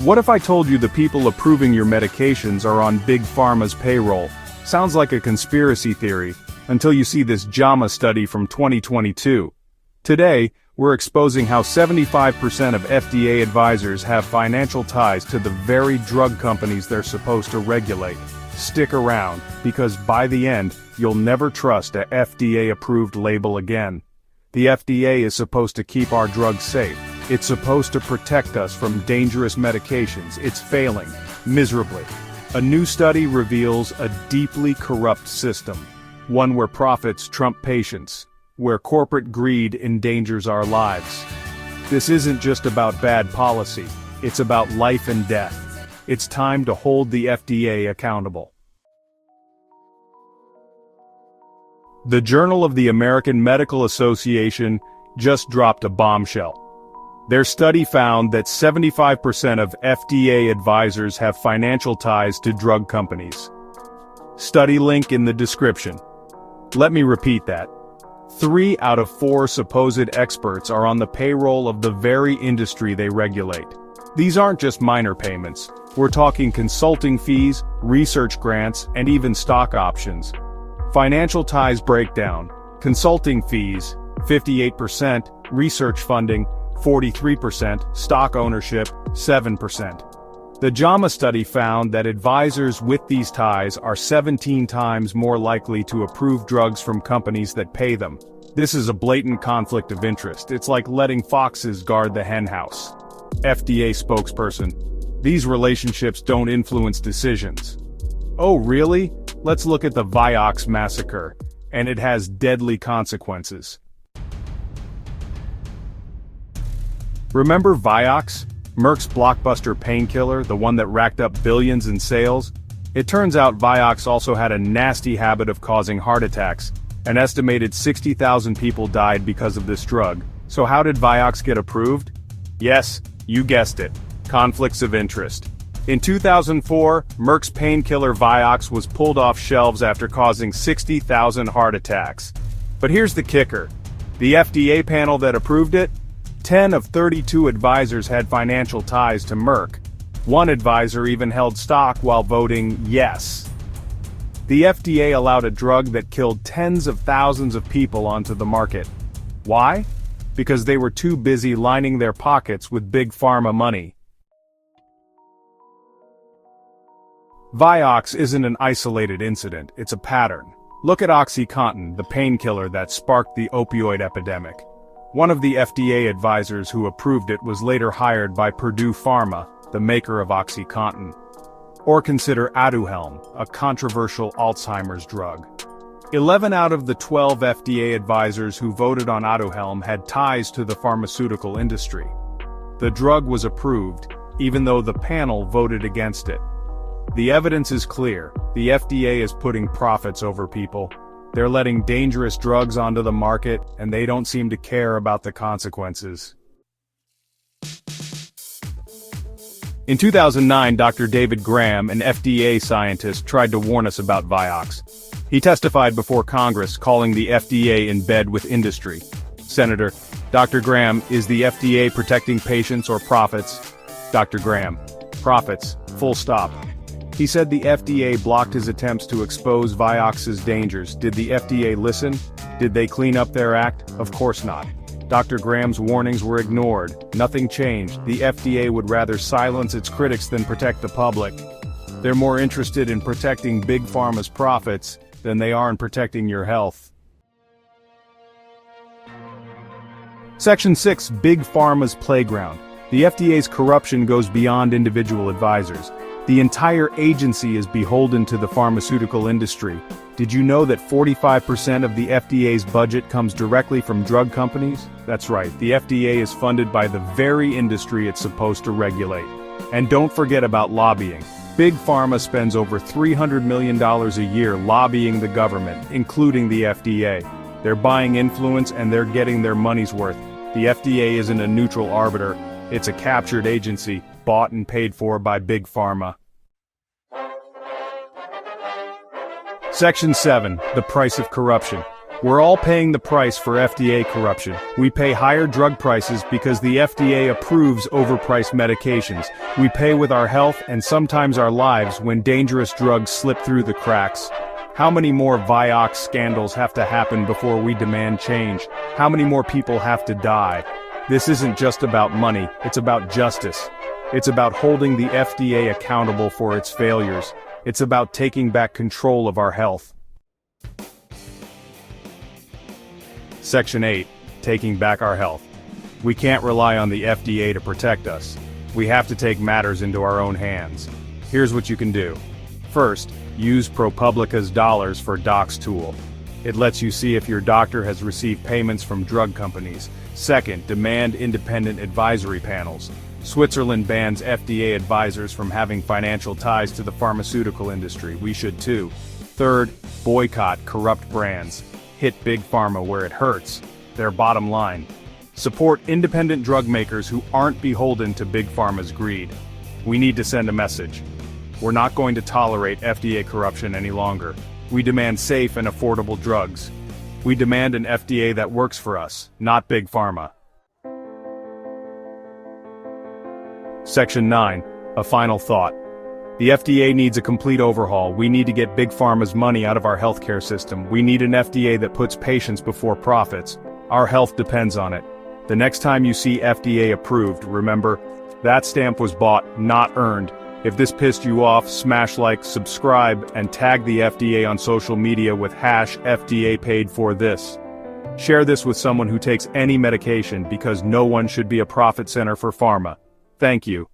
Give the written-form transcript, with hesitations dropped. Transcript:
What if I told you the people approving your medications are on Big Pharma's payroll? Sounds like a conspiracy theory, until you see this JAMA study from 2022. Today, we're exposing how 75% of FDA advisors have financial ties to the very drug companies they're supposed to regulate. Stick around, because by the end, you'll never trust a FDA-approved label again. The FDA is supposed to keep our drugs safe. It's supposed to protect us from dangerous medications. It's failing, miserably. A new study reveals a deeply corrupt system, one where profits trump patients, where corporate greed endangers our lives. This isn't just about bad policy, it's about life and death. It's time to hold the FDA accountable. The Journal of the American Medical Association just dropped a bombshell. Their study found that 75% of FDA advisors have financial ties to drug companies. Study link in the description. Let me repeat that. 3 out of 4 supposed experts are on the payroll of the very industry they regulate. These aren't just minor payments. We're talking consulting fees, research grants, and even stock options. Financial ties breakdown. Consulting fees, 58%, research funding, 43%, stock ownership, 7%. The JAMA study found that advisors with these ties are 17 times more likely to approve drugs from companies that pay them. This is a blatant conflict of interest. It's like letting foxes guard the henhouse. FDA spokesperson. These relationships don't influence decisions. Oh really? Let's look at the Vioxx massacre, and it has deadly consequences. Remember Vioxx? Merck's blockbuster painkiller, the one that racked up billions in sales? It turns out Vioxx also had a nasty habit of causing heart attacks. An estimated 60,000 people died because of this drug. So how did Vioxx get approved? Yes, you guessed it. Conflicts of interest. In 2004, Merck's painkiller Vioxx was pulled off shelves after causing 60,000 heart attacks. But here's the kicker. The FDA panel that approved it? 10 of 32 advisors had financial ties to Merck. One advisor even held stock while voting yes. The FDA allowed a drug that killed tens of thousands of people onto the market. Why? Because they were too busy lining their pockets with Big Pharma money. Vioxx isn't an isolated incident, it's a pattern. Look at OxyContin, the painkiller that sparked the opioid epidemic. One of the FDA advisors who approved it was later hired by Purdue Pharma, the maker of OxyContin. Or consider Aduhelm, a controversial Alzheimer's drug. 11 out of the 12 FDA advisors who voted on Aduhelm had ties to the pharmaceutical industry. The drug was approved, even though the panel voted against it. The evidence is clear. The FDA is putting profits over people. They're letting dangerous drugs onto the market, and they don't seem to care about the consequences. In 2009, Dr. David Graham, an FDA scientist, tried to warn us about Vioxx. He testified before Congress, calling the FDA in bed with industry. Senator, Dr. Graham, is the FDA protecting patients or profits? Dr. Graham, profits, full stop. He said the FDA blocked his attempts to expose Vioxx's dangers. Did the FDA listen? Did they clean up their act? Of course not. Dr. Graham's warnings were ignored. Nothing changed. The FDA would rather silence its critics than protect the public. They're more interested in protecting Big Pharma's profits than they are in protecting your health. Section 6, Big Pharma's Playground. The FDA's corruption goes beyond individual advisors. The entire agency is beholden to the pharmaceutical industry. Did you know that 45% of the FDA's budget comes directly from drug companies? That's right, the FDA is funded by the very industry it's supposed to regulate. And don't forget about lobbying. Big Pharma spends over $300 million a year lobbying the government, including the FDA. They're buying influence and they're getting their money's worth. The FDA isn't a neutral arbiter, it's a captured agency, bought and paid for by Big Pharma. Section 7, The Price of Corruption. We're all paying the price for FDA corruption. We pay higher drug prices because the FDA approves overpriced medications. We pay with our health and sometimes our lives when dangerous drugs slip through the cracks. How many more Vioxx scandals have to happen before we demand change? How many more people have to die? This isn't just about money, it's about justice. It's about holding the FDA accountable for its failures. It's about taking back control of our health. Section 8. Taking back our health. We can't rely on the FDA to protect us. We have to take matters into our own hands. Here's what you can do. First, use ProPublica's Dollars for Docs tool. It lets you see if your doctor has received payments from drug companies. Second, demand independent advisory panels. Switzerland bans FDA advisors from having financial ties to the pharmaceutical industry. We should too. Third, boycott corrupt brands. Hit Big Pharma where it hurts, their bottom line. Support independent drug makers who aren't beholden to Big Pharma's greed. We need to send a message. We're not going to tolerate FDA corruption any longer. We demand safe and affordable drugs. We demand an FDA that works for us, not Big Pharma. Section 9. A final thought. The FDA needs a complete overhaul. We need to get Big Pharma's money out of our healthcare system. We need an FDA that puts patients before profits. Our health depends on it. The next time you see FDA approved, remember, that stamp was bought, not earned. If this pissed you off, smash like, subscribe, and tag the FDA on social media with #FDA paid for this. Share this with someone who takes any medication because no one should be a profit center for pharma. Thank you.